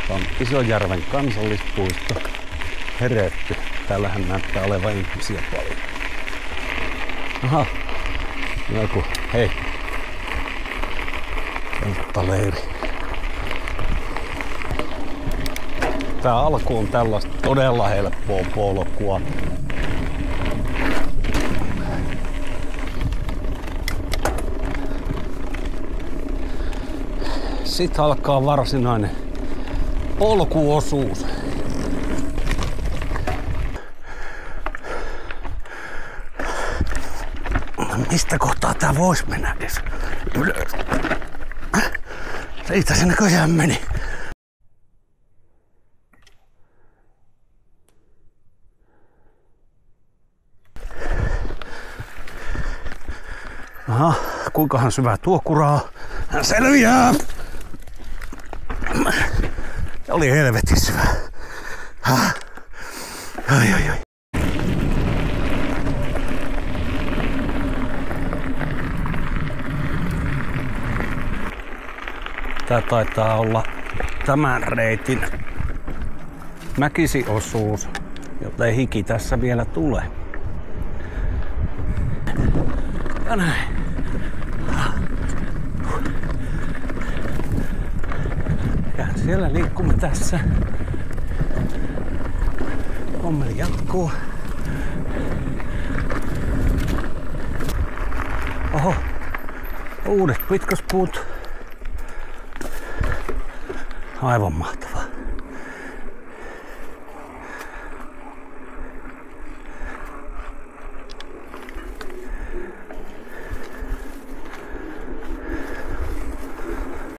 Tämä on Isojärven kansallispuisto. Heretty. Täällähän näyttää olevan ihmisiä paljon. Aha. Joku. Hei. Telttaleiri. Tää alku on tällaista todella helppoa polkua. Sitten alkaa varsinainen polkuosuus. Mistä kohtaa tää vois mennä edes ylös? Siitä se näköjään meni. Aha, kuinkahan syvää tuo kuraa? Hän selviää! Ja oli helvetin syvä. Ai. Tää taitaa olla tämän reitin mäkisiosuus, joten hiki tässä vielä tulee. Ja näin. Ja siellä liikkumme tässä. Hommeli jatkuu. Oho, uudet pitkospuut. Aivan mahtavaa.